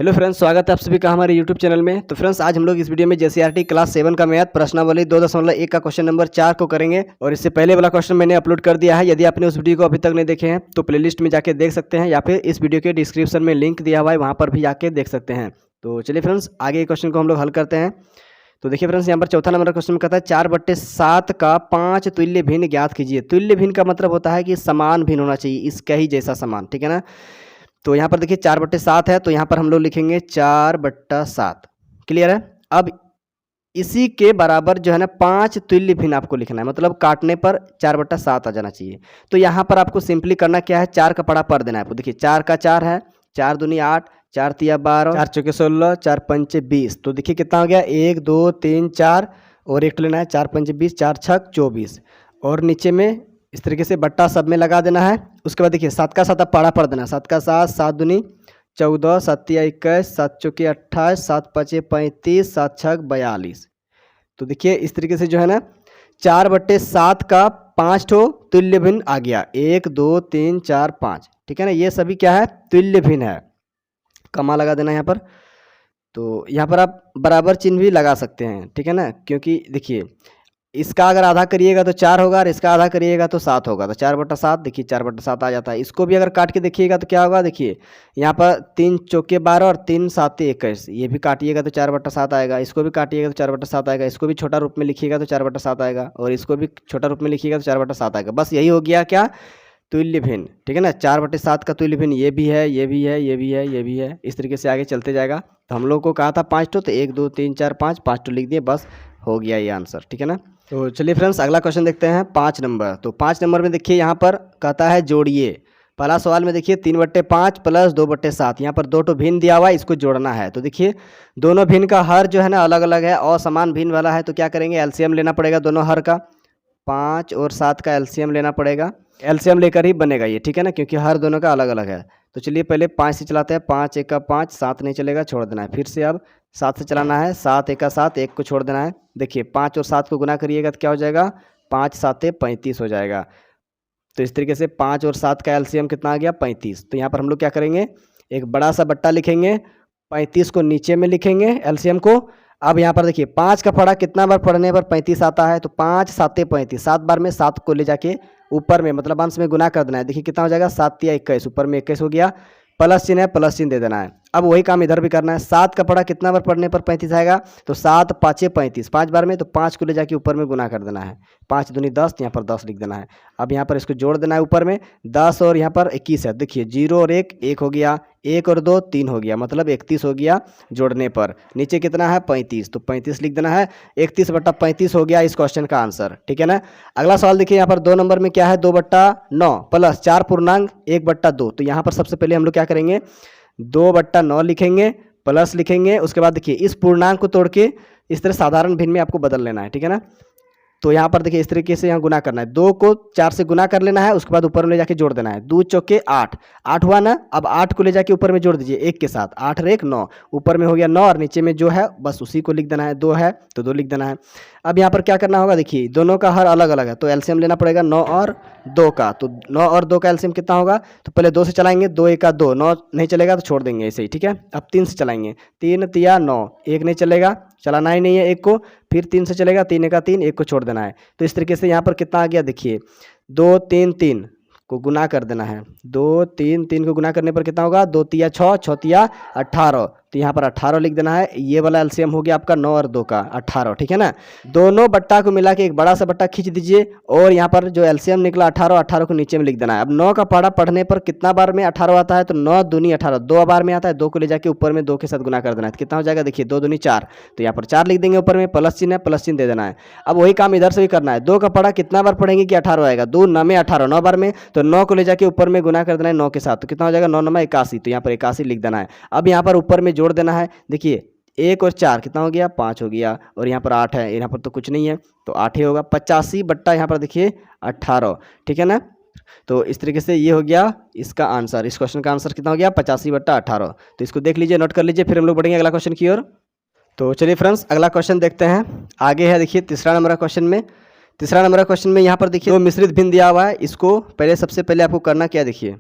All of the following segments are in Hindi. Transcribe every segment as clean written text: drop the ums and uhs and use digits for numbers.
हेलो फ्रेंड्स, स्वागत है आप सभी का हमारे यूट्यूब चैनल में। तो फ्रेंड्स, आज हम लोग इस वीडियो में जेसीईआरटी क्लास 7 का मैथ प्रश्नावली 2.1 का क्वेश्चन नंबर 4 को करेंगे। और इससे पहले वाला क्वेश्चन मैंने अपलोड कर दिया है। यदि आपने उस वीडियो को अभी तक नहीं देखे हैं तो प्लेलिस्ट में जाके देख सकते हैं, या फिर इस वीडियो के डिस्क्रिप्शन में लिंक दिया हुआ है, वहाँ पर भी जाके देख सकते हैं। तो चलिए फ्रेंड्स, आगे क्वेश्चन को हम लोग हल करते हैं। तो देखिए फ्रेंड्स, यहाँ पर चौथा नंबर क्वेश्चन में कहता है 4/7 का 5 तुल्य भिन्न ज्ञात कीजिए। तुल्य भिन्न का मतलब होता है कि समान भिन्न होना चाहिए, इसका ही जैसा समान, ठीक है ना। तो यहाँ पर देखिए 4/7 है, तो यहाँ पर हम लोग लिखेंगे 4/7। क्लियर है। अब इसी के बराबर जो है ना 5 तुल्य भिन्न आपको लिखना है, मतलब काटने पर 4/7 आ जाना चाहिए। तो यहाँ पर आपको सिंपली करना क्या है, 4 का पड़ा पर देना है आपको। देखिए 4 का 4 है, 4 दूनी 8, 4 तिया 12, 4 चौके 16, 4 पंचे 20। तो देखिए कितना हो गया, 1 2 3 4 और एक लेना है, 4 पंचे 20, 4 छक 24। और नीचे में इस तरीके से बट्टा सब में लगा देना है। उसके बाद देखिए 7 का 7 पाड़ा पड़ देना, 7 का 7, 7 दूनी 14, 7 तिया 21, 7 चौके 28, 7 पचे 35, 7 छक 42। तो देखिए इस तरीके से जो है ना 4/7 का 5 ठो तुल्य भिन्न आ गया, 1 2 3 4 5, ठीक है ना। ये सभी क्या है, तुल्य भिन्न है। कमा लगा देना यहाँ पर। तो यहाँ पर आप बराबर चिन्ह भी लगा सकते हैं, ठीक है ना, क्योंकि देखिए इसका अगर आधा करिएगा तो 4 होगा और इसका आधा करिएगा तो 7 होगा। तो 4/7, देखिए 4/7 आ जाता है। इसको भी अगर काट के देखिएगा तो क्या होगा, देखिए यहाँ पर 3 चौके 12 और 3 साते 21, ये भी काटिएगा तो 4/7 आएगा। इसको भी काटिएगा तो 4/7 आएगा। इसको भी छोटा रूप में लिखिएगा तो 4/7 आएगा, और इसको भी छोटा रूप में लिखिएगा तो 4/7 आएगा। बस यही हो गया क्या, तुल्य भिन्न, ठीक है ना। 4/7 का तुल्य भिन्न ये भी है, ये भी है, ये भी है, ये भी है। इस तरीके से आगे चलते जाएगा। तो हम लोग को कहा था 5 ठो, तो 1 2 3 4 5 ठो लिख दिए, बस हो गया ये आंसर, ठीक है ना। तो चलिए फ्रेंड्स, अगला क्वेश्चन देखते हैं 5 नंबर। तो 5 नंबर में देखिए यहाँ पर कहता है जोड़िए। पहला सवाल में देखिए 3/5 प्लस 2/7, यहाँ पर 2 ठो भिन्न दिया हुआ है, इसको जोड़ना है। तो देखिए दोनों भिन्न का हर जो है ना अलग अलग है, और समान भिन्न वाला है। तो क्या करेंगे, एलसीएम लेना पड़ेगा दोनों हर का। 5 और 7 का एलसीएम लेना पड़ेगा। एलसीएम लेकर ही बनेगा ये, ठीक है ना, क्योंकि हर दोनों का अलग अलग है। तो चलिए पहले 5 से चलाते हैं। 5 1 का 5, 7 नहीं चलेगा, छोड़ देना है। फिर से अब 7 से चलाना है। 7 1 का 7, 1 को छोड़ देना है। देखिए 5 और 7 को गुना करिएगा तो क्या हो जाएगा, 5 7 35 हो जाएगा। तो इस तरीके से 5 और 7 का एलसीएम कितना आ गया, 35। तो यहाँ पर हम लोग क्या करेंगे, एक बड़ा सा बट्टा लिखेंगे, 35 को नीचे में लिखेंगे एलसीएम को। अब यहाँ पर देखिए 5 का पड़ा कितना बार पढ़ने पर 35 आता है, तो 5 7 35, 7 बार में 7 को ले जाके ऊपर में मतलब अंश में गुना कर देना है। देखिए कितना हो जाएगा, 7 तिया 21, ऊपर में 21 हो गया। प्लस चिन्ह है, प्लस चिन्ह दे देना है। अब वही काम इधर भी करना है। 7 का पड़ा कितना बार पढ़ने पर 35 आएगा, तो 7 5 35, 5 बार में, तो 5 को ले जाके ऊपर में गुना कर देना है। 5 दूनी 10, यहाँ पर 10 लिख देना है। अब यहाँ पर इसको जोड़ देना है ऊपर में, 10 और यहाँ पर 21 है। देखिए 0 और 1 1 हो गया, 1 और 2 3 हो गया, मतलब 31 हो गया जोड़ने पर। नीचे कितना है, 35, तो 35 लिख देना है। 31/35 हो गया इस क्वेश्चन का आंसर, ठीक है ना। अगला सवाल देखिए, यहाँ पर 2 नंबर में क्या है, 2/9 प्लस 4 पूर्णांक 1/2। तो यहाँ पर सबसे पहले हम लोग क्या करेंगे, 2/9 लिखेंगे, प्लस लिखेंगे। उसके बाद देखिए इस पूर्णांक को तोड़ के इस तरह साधारण भिन्न में आपको बदल लेना है, ठीक है ना। तो यहाँ पर देखिए इस तरीके से यहाँ गुना करना है। 2 को 4 से गुना कर लेना है, उसके बाद ऊपर में ले जाके जोड़ देना है। 2 चौके 8, 8 हुआ ना। अब 8 को ले जाके ऊपर में जोड़ दीजिए 1 के साथ, 8 और 1 9, ऊपर में हो गया 9, और नीचे में जो है बस उसी को लिख देना है। 2 है तो 2 लिख देना है। अब यहाँ पर क्या करना होगा, देखिए दोनों का हर अलग अलग है, तो एलसीएम लेना पड़ेगा 9 और 2 का। तो 9 और 2 का एलसीएम कितना होगा, तो पहले 2 से चलाएंगे, 2 1 का 2, 9 नहीं चलेगा तो छोड़ देंगे ऐसे ही, ठीक है। अब 3 से चलाएंगे, 3 तिया 9, 1 नहीं चलेगा, चलाना ही नहीं है 1 को। फिर 3 से चलेगा, 3 1 का 3, 1 को छोड़ देना है। तो इस तरीके से यहाँ पर कितना आ गया, देखिए 2 3 3 को गुना कर देना है। 2 3 3 को गुना करने पर कितना होगा, 2 तिया 6, 6 तिया 18, तो यहाँ पर 18 लिख देना है। ये वाला एलसीएम हो गया आपका 9 और 2 का 18, ठीक है ना। दोनों बट्टा को मिला के एक बड़ा सा बट्टा खींच दीजिए, और यहाँ पर जो एलसीएम निकला 18, 18 को नीचे में लिख देना है। अब 9 का पढ़ा पढ़ने पर कितना बार में 18 आता है, तो 9 दूनी 18, 2 बार में आता है। 2 को ले जाके ऊपर में 2 के साथ गुना कर देना है। तो कितना हो जाएगा, देखिए 2 दूनी 4, तो यहाँ पर 4 लिख देंगे, ऊपर में प्लस चिन्ह है, प्लस चिन्ह दे देना है। अब वही काम इधर से भी करना है। 2 का पढ़ा कितना बार पढ़ेंगे कि 18 आएगा, 2 9 में 18, 9 बार में, तो 9 को ले जाके ऊपर में गुना कर देना है 9 के साथ। तो कितना हो जाएगा, 9 9 81, तो यहाँ पर 81 लिख देना है। अब यहाँ पर ऊपर में जोड़ देना है। देखिए 1 और 4 कितना हो गया, 5 हो गया, और यहाँ पर 8 है, यहाँ पर तो कुछ नहीं है तो 8 ही होगा। 85 बट्टा यहाँ पर देखिए 18, ठीक है ना। तो इस तरीके से ये हो गया इसका आंसर। इस क्वेश्चन का आंसर कितना हो गया, 85/18। तो इसको देख लीजिए, नोट कर लीजिए, फिर हम लोग बढ़ेंगे अगला क्वेश्चन की ओर। तो चलिए फ्रेंड्स, अगला क्वेश्चन देखते हैं। आगे है देखिए तीसरा नंबर क्वेश्चन में। तीसरा नंबर क्वेश्चन में यहाँ पर देखिए 2 मिश्रित भिन्न दिया हुआ है। इसको पहले सबसे पहले आपको करना क्या, देखिए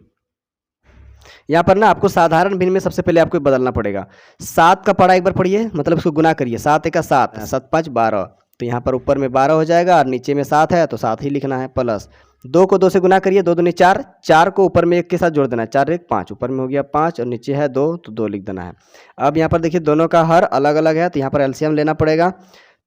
यहाँ पर ना आपको साधारण भिन्न में सबसे पहले आपको बदलना पड़ेगा। 7 का पढ़ा एक बार पढ़िए, मतलब इसको गुना करिए। 7 एक 7, 7 5 12, तो यहाँ पर ऊपर में 12 हो जाएगा और नीचे में 7 है तो 7 ही लिखना है। प्लस 2 को 2 से गुना करिए, 2 दूनी 4, 4 को ऊपर में 1 के साथ जोड़ देना है। 4 1 5, ऊपर में हो गया 5 और नीचे है 2 तो 2 लिख देना है। अब यहाँ पर देखिए दोनों का हर अलग अलग है तो यहाँ पर एलसीएम लेना पड़ेगा।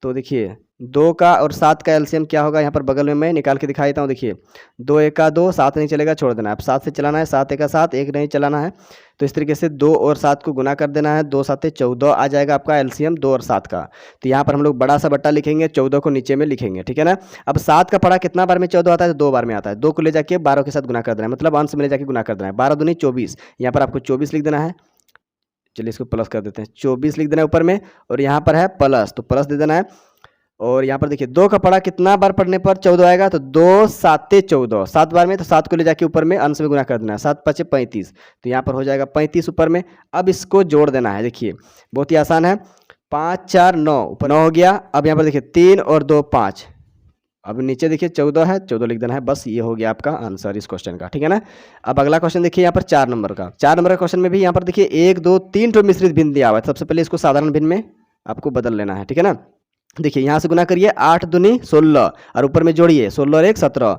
तो देखिए 2 का और 7 का एलसीएम क्या होगा, यहाँ पर बगल में मैं निकाल के दिखा देता हूँ। देखिए 2 1 का 2, 7 नहीं चलेगा, छोड़ देना है। अब 7 से चलाना है, 7 1 का 7, 1 नहीं चलाना है। तो इस तरीके से 2 और 7 को गुना कर देना है। 2 7 14 आ जाएगा आपका एलसीएम 2 और 7 का। तो यहाँ पर हम लोग बड़ा सा बट्टा लिखेंगे, 14 को नीचे में लिखेंगे, ठीक है ना। अब 7 का पढ़ा कितना बार में 14 आता है, तो 2 बार में आता है। 2 को ले जाके 12 के साथ गुना कर देना है, मतलब अंश में ले जाके गुना कर देना है। 12 दूनी 24, यहाँ पर आपको 24 लिख देना है। चलिए इसको प्लस कर देते हैं, 24 लिख देना है ऊपर में, और यहाँ पर है प्लस तो प्लस दे देना है। और यहाँ पर देखिए 2 का पढ़ा कितना बार पढ़ने पर 14 आएगा, तो 2 7 14, 7 बार में, तो 7 को ले जाके ऊपर में अंश में गुना कर देना है। 7 5 35, तो यहाँ पर हो जाएगा 35 ऊपर में। अब इसको जोड़ देना है, देखिए बहुत ही आसान है। 5 4 9, ऊपर 9 हो गया। अब यहाँ पर देखिए 3 और 2 5, अब नीचे देखिए 14 है, 14 लिख देना है। बस ये हो गया आपका आंसर इस क्वेश्चन का, ठीक है ना। अब अगला क्वेश्चन देखिए यहाँ पर 4 नंबर का। 4 नंबर का क्वेश्चन में भी यहाँ पर देखिए 1 2 3 तो मिश्रित भिन्न दिया हुआ है। सबसे पहले इसको साधारण भिन्न में आपको बदल लेना है, ठीक है ना। देखिए यहाँ से गुना करिए, 8 दूनी 16 और ऊपर में जोड़िए 16 और 1 17,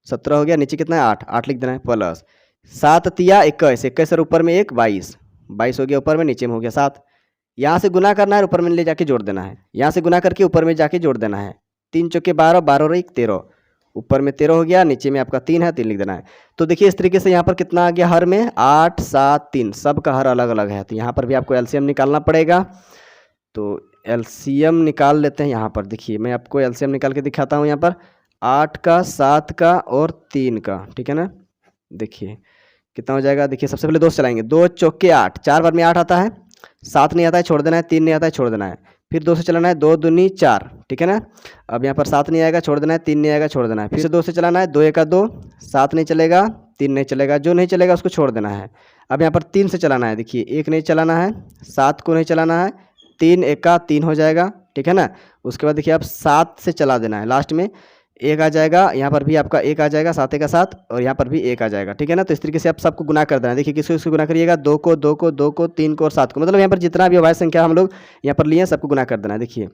17 हो गया। नीचे कितना है 8, 8 लिख देना है। प्लस 7 तिया 21, 21 और ऊपर में 1 22, 22 हो गया ऊपर में, नीचे में हो गया 7। यहाँ से गुना करना है, ऊपर में ले जाके जोड़ देना है। यहाँ से गुना करके ऊपर में जाके जोड़ देना है। 3 चौके 12, 12 और 1 13, ऊपर में 13 हो गया, नीचे में आपका 3 है, 3 लिख देना है। तो देखिए इस तरीके से यहाँ पर कितना आ गया हर में 8 7 3, सब का हर अलग अलग है। तो यहाँ पर भी आपको एलसीएम निकालना पड़ेगा। तो एलसीएम निकाल लेते हैं। यहाँ पर देखिए मैं आपको एलसीएम निकाल के दिखाता हूँ। यहाँ पर 8 का 7 का और 3 का, ठीक है ना। देखिए कितना हो जाएगा, देखिए सबसे पहले 2 से चलाएंगे। 2 चौके 8, 4 बार में 8 आता है, 7 नहीं आता है छोड़ देना है, 3 नहीं आता है छोड़ देना है। फिर 2 से चलाना है, 2 दूनी 4, ठीक है ना। अब यहाँ पर 7 नहीं आएगा छोड़ देना है, 3 नहीं आएगा छोड़ देना है। फिर से 2 से चलाना है, 2 1 का 2, 7 नहीं चलेगा, 3 नहीं चलेगा, जो नहीं चलेगा उसको छोड़ देना है। अब यहाँ पर 3 से चलाना है, देखिए 1 नहीं चलाना है, 7 को नहीं चलाना है, 3 1 का 3 हो जाएगा, ठीक है ना। उसके बाद देखिए आप 7 से चला देना है, लास्ट में 1 आ जाएगा। यहाँ पर भी आपका 1 आ जाएगा, 7 1 का 7, और यहाँ पर भी 1 आ जाएगा, ठीक है ना। तो इस तरीके से आप सबको गुना कर देना है। देखिए किसको किसको गुना करिएगा, 2 को 2 को 2 को 3 को और 7 को, मतलब यहाँ पर जितना भी अभाज्य संख्या हम लोग यहाँ पर लिए सबको गुना कर देना है। देखिए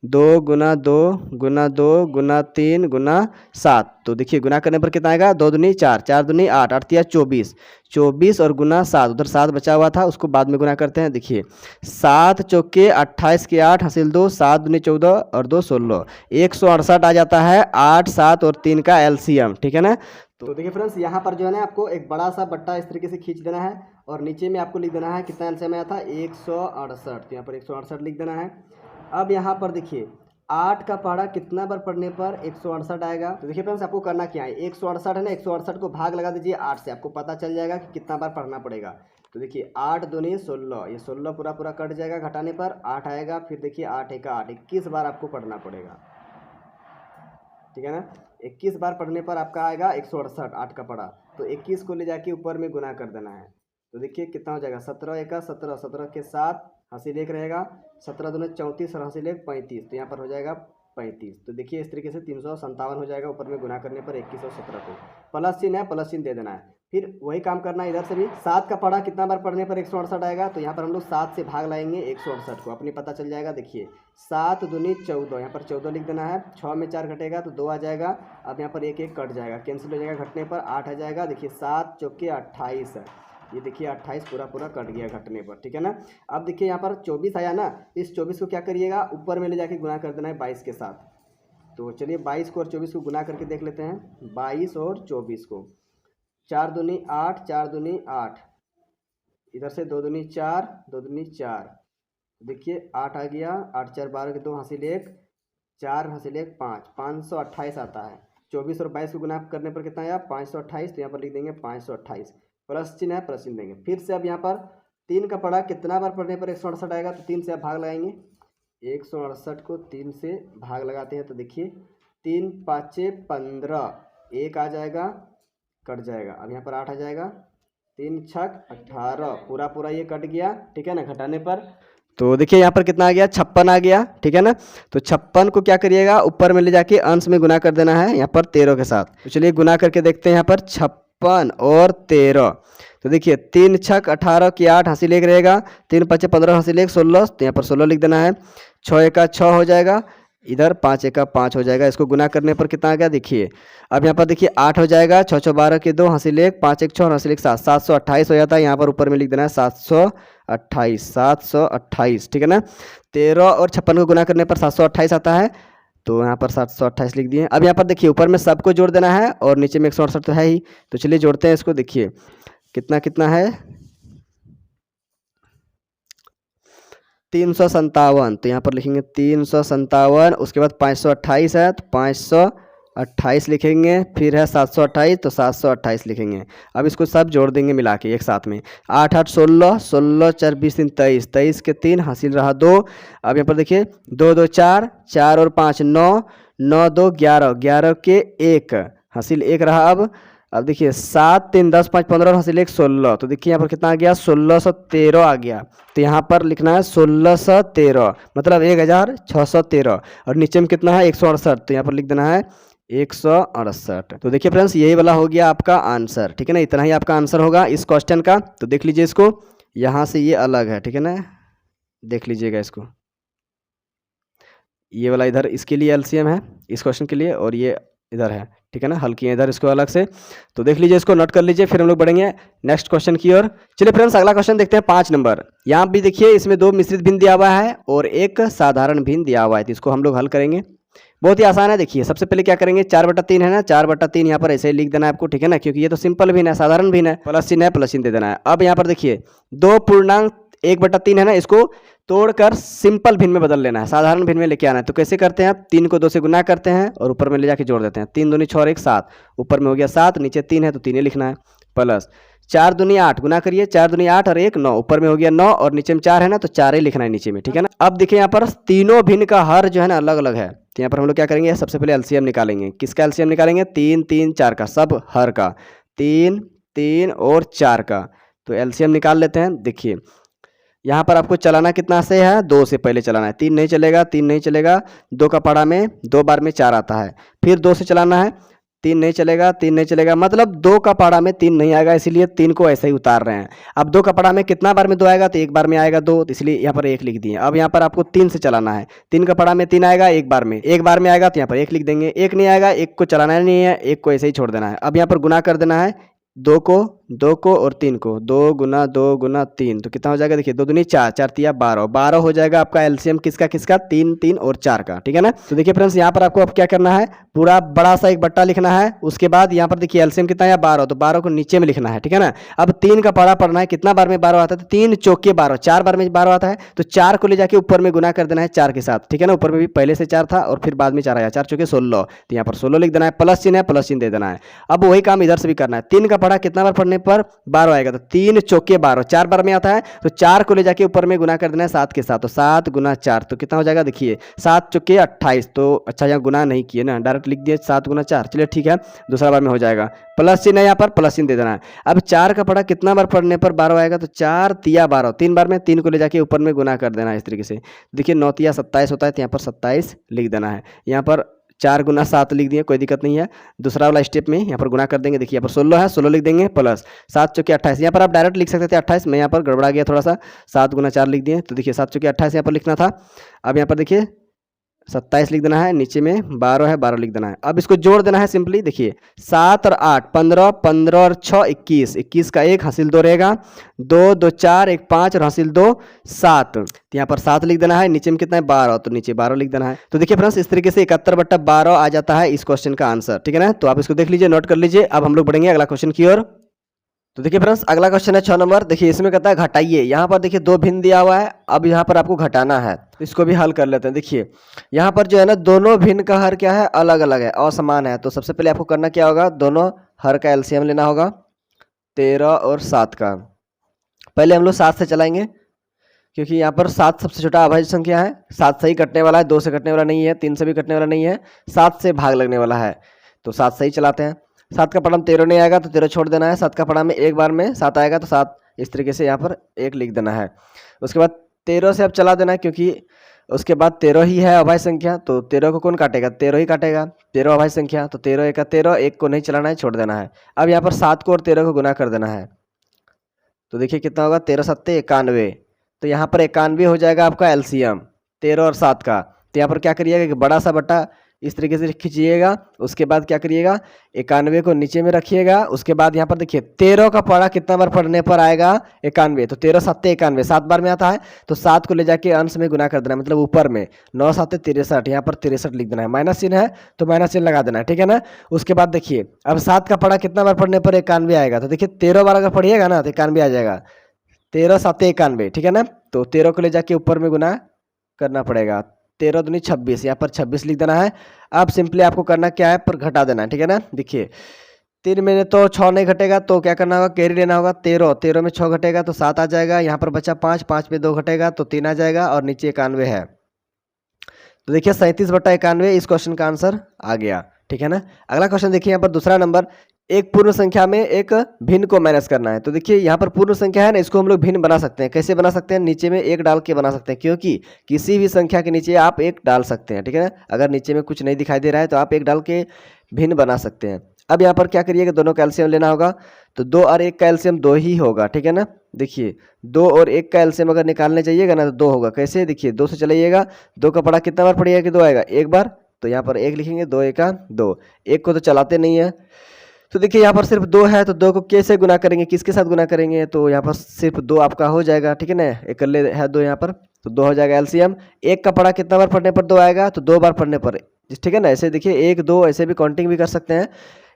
2 गुना 2 गुना 2 गुना 3 गुना 7, तो देखिए गुना करने पर कितना आएगा, 2 दूनी 4, 4 दूनी 8, 8 तिया 24, 24 और गुना 7, उधर 7 बचा हुआ था उसको बाद में गुना करते हैं। देखिए 7 चौके 28 के 8 हासिल 2, 7 दूनी 14 और 2 16, 168 आ जाता है 8 7 और 3 का एलसीएम, ठीक है ना। तो देखिए फ्रेंड्स यहाँ पर जो है ना आपको एक बड़ा सा बट्टा इस तरीके से खींच देना है और नीचे में आपको लिख देना है कितना एलसीएम आया था, 168। तो यहाँ पर 168 लिख देना है। अब यहाँ पर देखिए 8 का पढ़ा कितना बार पढ़ने पर 168 आएगा। तो देखिए फ्रेंड्स आपको करना क्या है, 168 है ना, 168 को भाग लगा दीजिए 8 से, आपको पता चल जाएगा कि कितना बार पढ़ना पड़ेगा। तो देखिए 8 दूनी 16, ये 16 पूरा पूरा कट जाएगा, घटाने पर 8 आएगा। फिर देखिए 8 1 8, 21 बार आपको पढ़ना पड़ेगा, ठीक है ना। 21 बार पढ़ने पर आपका आएगा 168, 8 का पढ़ा। तो 21 को ले जाके ऊपर में गुना कर देना है। तो देखिए कितना हो जाएगा, 17 1 17, 17 के 7 हासिल 1 रहेगा, 17 दूनी 34 और हासिल 1 35, तो यहाँ पर हो जाएगा 35। तो देखिए इस तरीके से 357 हो जाएगा, ऊपर में गुना करने पर 21 और 17 को प्लस चिन्ह है, प्लस चिन्ह दे देना है। फिर वही काम करना है इधर से भी। 7 का पढ़ा कितना बार पढ़ने पर 168 आएगा, तो यहाँ पर हम लोग 7 से भाग लाएंगे 168 को, अपनी पता चल जाएगा। देखिए 7 दूनी 14, यहाँ पर 14 लिख देना है, 6 में 4 घटेगा तो 2 आ जाएगा। अब यहाँ पर 1 1 कट जाएगा, कैंसिल हो जाएगा, घटने पर 8 आ जाएगा। देखिए 7 चौके 28 है, ये देखिए 28 पूरा पूरा कट गया घटने पर, ठीक है ना। अब देखिए यहाँ पर 24 आया ना, इस 24 को क्या करिएगा, ऊपर में ले जाके गुना कर देना है 22 के साथ। तो चलिए 22 को और 24 को गुना करके देख लेते हैं। 22 और 24 को, 4 दूनी 8, 4 दूनी 8, इधर से 2 दूनी 4, 2 दूनी 4, देखिए 8 आ गया, 8 4 12 के 2 हासिल 1, 4 हासिल 1 5, 528 आता है। 24 और 22 को गुना करने पर कितना आया, 528। तो यहाँ पर लिख देंगे 528, प्लस चिन्ह है, प्लस चिन्ह देंगे। फिर से अब यहाँ पर 3 का पढ़ा कितना बार पढ़ने पर 168 आएगा, तो 3 से आप भाग लगाएंगे। 168 को 3 से भाग लगाते हैं, तो देखिए 3 5 15, 1 आ जाएगा, कट जाएगा। अब यहाँ पर 8 आ जाएगा, 3 6 18, पूरा पूरा ये कट गया, ठीक है ना, घटाने पर। तो देखिए यहाँ पर कितना आ गया, 56 आ गया, ठीक है ना। तो 56 को क्या करिएगा, ऊपर में ले जाके अंश में गुना कर देना है, यहाँ पर 13 के साथ। तो चलिए गुना करके देखते हैं। यहाँ पर 56 और 13। तो देखिए 3 छक 18 की 8 हासिल 1 रहेगा, 3 5 15 हासिल 1 16, तो यहाँ पर 16 लिख देना है। 6 एका 6 हो जाएगा, इधर 5 एका 5 हो जाएगा। इसको गुना करने पर कितना आ गया देखिए। अब यहाँ पर देखिए 8 हो जाएगा, 6 6 12 के 2 हासिल 1, 5 1 6 हासिल 1 7, 728 हो जाता है। यहाँ पर ऊपर में लिख देना है 728, 728, ठीक है ना। 13 और 56 को गुना करने पर 728 आता है, तो यहाँ पर 728 लिख दिए। अब यहाँ पर देखिए ऊपर में सबको जोड़ देना है और नीचे में 168 तो है ही, तो चलिए जोड़ते हैं इसको। देखिए कितना कितना है 357, तो यहाँ पर लिखेंगे 357। उसके बाद 528 है तो 528 लिखेंगे, फिर है 728 तो 728 लिखेंगे। अब इसको सब जोड़ देंगे मिला के एक साथ में। 8 8 16, 16 4 20 3 23, 23 के 3 हासिल रहा 2। अब यहाँ पर देखिए 2 2 4, 4 और 5 9, 9 2 11, 11 के 1 हासिल 1 रहा। अब देखिए 7 3 10 5 15 और हासिल 1 16, तो देखिए यहाँ पर कितना आ गया 1613 आ गया। तो यहाँ पर लिखना है 1613, मतलब 1613, और नीचे में कितना है 168, तो यहाँ पर लिख देना है 168। तो देखिए फ्रेंड्स यही वाला हो गया आपका आंसर, ठीक है ना। इतना ही आपका आंसर होगा इस क्वेश्चन का। तो देख लीजिए इसको, यहाँ से ये अलग है, ठीक है ना, देख लीजिएगा इसको। ये वाला इधर इसके लिए एलसीएम है इस क्वेश्चन के लिए, और ये इधर है, ठीक है ना, हल किए इधर इसको अलग से। तो देख लीजिए इसको, नोट कर लीजिए, फिर हम लोग बढ़ेंगे नेक्स्ट क्वेश्चन की ओर। चलिए फ्रेंड्स अगला क्वेश्चन देखते हैं 5 नंबर। यहाँ भी देखिए इसमें 2 मिश्रित भिन्न दिया हुआ है और एक साधारण भिन्न दिया हुआ है, तो इसको हम लोग हल करेंगे। बहुत ही आसान है। देखिए सबसे पहले क्या करेंगे, 4/3 है ना, 4/3 यहाँ पर ऐसे ही लिख देना है आपको, ठीक है ना, क्योंकि ये तो सिंपल भिन्न है, साधारण भिन्न है, प्लस चिन्ह है, प्लस चिन्ह दे देना है। अब यहाँ पर देखिए 2 पूर्णांक 1/3 है ना, इसको तोड़कर सिंपल भिन्न में बदल लेना है, साधारण भिन्न में लेके आना है। तो कैसे करते हैं आप, 3 को 2 से गुना करते हैं और ऊपर में ले जाके जोड़ देते हैं। 3 दूनी 6 और 1 7, ऊपर में हो गया 7, नीचे 3 है तो 3 लिखना है, प्लस 4 दूनी 8, गुना करिए, 4 दूनी 8 और 1 9, ऊपर में हो गया 9 और नीचे में 4 है ना, तो 4 ही लिखना है नीचे में, ठीक है ना। अब देखिए यहाँ पर तीनों भिन्न का हर जो है ना अलग अलग है, तो यहाँ पर हम लोग क्या करेंगे, सबसे पहले एलसीएम निकालेंगे। किसका एलसीएम निकालेंगे, 3 3 4 का, सब हर का, 3 3 और 4 का। तो एलसीएम निकाल लेते हैं। देखिए यहाँ पर आपको चलाना कितना से है, 2 से पहले चलाना है, 3 नहीं चलेगा, 3 नहीं चलेगा, 2 का पढ़ा में 2 बार में 4 आता है, फिर 2 से चलाना है, 3 नहीं चलेगा, 3 नहीं चलेगा, मतलब 2 का पढ़ा में 3 नहीं आएगा, इसीलिए 3 को ऐसे ही उतार रहे हैं। अब 2 का पढ़ा में कितना बार में 2 आएगा, तो एक बार में आएगा 2, तो इसलिए यहाँ पर 1 लिख दिए। अब यहाँ पर आपको 3 से चलाना है, 3 का पढ़ा में 3 आएगा, एक बार में आएगा, तो यहाँ पर 1 लिख देंगे। 1 नहीं आएगा, 1 को चलाना नहीं है, 1 को ऐसे ही छोड़ देना है। अब यहाँ पर गुना कर देना है 2 को और 3 को, 2 गुना 3, तो कितना हो जाएगा, देखिए 2 दूनी 4, 4 तिया 12, 12 हो जाएगा आपका एलसीएम किसका किसका, 3 3 और 4 का, ठीक है ना। तो देखिए फ्रेंड्स यहाँ पर आपको अब क्या करना है, पूरा बड़ा सा एक बट्टा लिखना है। उसके बाद यहाँ पर देखिए एलसीएम कितना है 12, तो 12 को नीचे में लिखना है, ठीक है ना। अब 3 का पढ़ा पढ़ना है, कितना बार में 12 आता है, तो 3 चौके 12, 4 बार में 12 आता है, तो 4 को ले जाके ऊपर में गुना कर देना है 4 के साथ, ठीक है ना। ऊपर में भी पहले से 4 था और फिर बाद में 4 आया, 4 चौके 16, तो यहाँ पर 16 लिख देना है, प्लस चिन्ह है, प्लस चिन्ह दे देना है। अब वही काम इधर से भी करना है। 3 का पढ़ा कितना बार पढ़ने पर 12 आएगा, तो 3 चौके 12, 4 बार में आता है, तो 4 को ले जाके ऊपर में गुना कर देना है 7 के साथ, तो 7 गुना 4, तो कितना हो जाएगा, देखिए 7 चौके 28, तो अच्छा यहाँ गुना नहीं किए ना, डायरेक्ट लिख दिए 7 गुना 4, चलिए ठीक है, दूसरा बार में हो जाएगा। प्लस चिन्ह है यहाँ पर, प्लस चिन्ह दे देना है। अब 4 का पढ़ा कितना बार पढ़ने पर 12 आएगा, तो 4 तिया 12, 3 बार में 3 को ले जाके ऊपर में गुना कर देना है इस तरीके से। देखिए 9 तिया 27 होता है, तो यहाँ पर 27 लिख देना है। यहाँ पर 4 गुना 7 लिख दिए, कोई दिक्कत नहीं है। दूसरा वाला स्टेप में यहाँ पर गुना कर देंगे। देखिए यहाँ पर 16 है, 16 लिख देंगे, प्लस 7 चौके 28, यहाँ पर आप डायरेक्ट लिख सकते थे 28, मैं यहाँ पर गड़बड़ा गया थोड़ा सा, 7 गुना 4 लिख दिए, तो देखिए 7 चौके 28 यहाँ पर लिखना था। अब यहाँ पर देखिए 27 लिख देना है, नीचे में 12 है, 12 लिख देना है। अब इसको जोड़ देना है सिंपली। देखिए 7 और 8 15, 15 और 6 21, 21 का 1 हासिल 2 रहेगा, 2 2 4 1 5 और हासिल 2 7, तो यहाँ पर 7 लिख देना है। नीचे में कितना है 12, तो नीचे 12 लिख देना है। तो देखिए फ्रेंड्स इस तरीके से 71/12 आ जाता है इस क्वेश्चन का आंसर, ठीक है ना। तो आप इसको देख लीजिए, नोट कर लीजिए। अब हम लोग बढ़ेंगे अगला क्वेश्चन की ओर। तो देखिए फ्रेंड्स अगला क्वेश्चन है 6 नंबर। देखिए इसमें कहता है घटाइए। यहाँ पर देखिए 2 भिन्न दिया हुआ है, अब यहाँ पर आपको घटाना है, तो इसको भी हल कर लेते हैं। देखिए यहाँ पर जो है ना दोनों भिन्न का हर क्या है, अलग अलग है, असमान है। तो सबसे पहले आपको करना क्या होगा, दोनों हर का एलसीएम लेना होगा, 13 और 7 का। पहले हम लोग 7 से चलाएंगे, क्योंकि यहाँ पर 7 सबसे छोटा अभाज्य संख्या है, 7 से ही कटने वाला है, 2 से कटने वाला नहीं है, 3 से भी कटने वाला नहीं है, 7 से भाग लगने वाला है, तो 7 से ही चलाते हैं। 7 का पढ़ा में 13 नहीं आएगा, तो 13 छोड़ देना है। 7 का पढ़ा में एक बार में 7 आएगा, तो 7 इस तरीके से यहाँ पर 1 लिख देना है। उसके बाद 13 से अब चला देना है, क्योंकि उसके बाद 13 ही है अभाज्य संख्या, तो 13 को कौन काटेगा, 13 ही काटेगा। 13 अभाज्य संख्या, तो 13 एका 13, एक को नहीं चलाना है, छोड़ देना है। अब यहाँ पर 7 को और 13 को गुना कर देना है, तो देखिए कितना होगा, 13 सत्ते 91। तो यहाँ पर 91 हो जाएगा आपका एलसीएम 13 और 7 का। तो यहाँ पर क्या करिएगा कि बड़ा सा बट्टा इस तरीके से खींचिएगा, उसके बाद क्या करिएगा, 91 को नीचे में रखिएगा। उसके बाद यहाँ पर देखिए 13 का पढ़ा कितना बार पढ़ने पर आएगा, 91। तो 13 सत्ते 91 7 बार में आता है, तो 7 को ले जाके अंश में गुना कर देना है, मतलब ऊपर में 9 7 63, यहाँ पर 63 लिख देना है। माइनस चिन्ह है तो माइनस चिन्ह लगा देना है, ठीक है ना। उसके बाद देखिए अब 7 का पढ़ा कितना बार पढ़ने पर 91 आएगा, तो देखिए 13 बार अगर पढ़िएगा ना तो 91 आ जाएगा। 13 सत्ते 91, ठीक है ना। तो 13 को ले जाके ऊपर में गुना करना पड़ेगा, 13 दूनी 26, यहाँ पर 26 लिख देना है। अब सिंपली आपको करना क्या है, पर घटा देना है, ठीक है ना। देखिए 3 में तो 6 नहीं घटेगा, तो क्या करना होगा, कैरी लेना होगा। 13 में 6 घटेगा तो 7 आ जाएगा। यहाँ पर बचा 5, 5 में 2 घटेगा तो 3 आ जाएगा, और नीचे 91 है। तो देखिए 37/91 इस क्वेश्चन का आंसर आ गया, ठीक है ना। अगला क्वेश्चन देखिए, यहाँ पर दूसरा नंबर, एक पूर्ण संख्या में एक भिन्न को माइनस करना है। तो देखिए यहाँ पर पूर्ण संख्या है ना, इसको हम लोग भिन्न बना सकते हैं। कैसे बना सकते हैं, नीचे में एक डाल के बना सकते हैं, क्योंकि किसी भी संख्या के नीचे आप एक डाल सकते हैं, ठीक है ना। अगर नीचे में कुछ नहीं दिखाई दे रहा है तो आप एक डाल के भिन्न बना सकते हैं। अब यहाँ पर क्या करिएगा, दोनों का एलसीएम लेना होगा, तो 2 और 1 का एलसीएम 2 ही होगा, ठीक है ना। देखिए 2 और 1 का एलसीएम अगर निकालने जाइएगा ना तो 2 होगा। कैसे, देखिए 2 से चलाइएगा, 2 का पढ़ा कितना बार पढ़िएगा कि 2 आएगा, एक बार, तो यहाँ पर 1 लिखेंगे, 2 एका 2, 1 को तो चलाते नहीं है। तो देखिए यहाँ पर सिर्फ 2 है, तो 2 को कैसे गुना करेंगे, किसके साथ गुना करेंगे, तो यहाँ पर सिर्फ 2 आपका हो जाएगा, ठीक है ना। इकल्ले है 2 यहाँ पर, तो 2 हो जाएगा एलसीएम। 1 का पढ़ा कितना बार पढ़ने पर 2 आएगा, तो 2 बार पढ़ने पर, ठीक है ना। ऐसे देखिए 1 2 ऐसे भी काउंटिंग भी कर सकते हैं।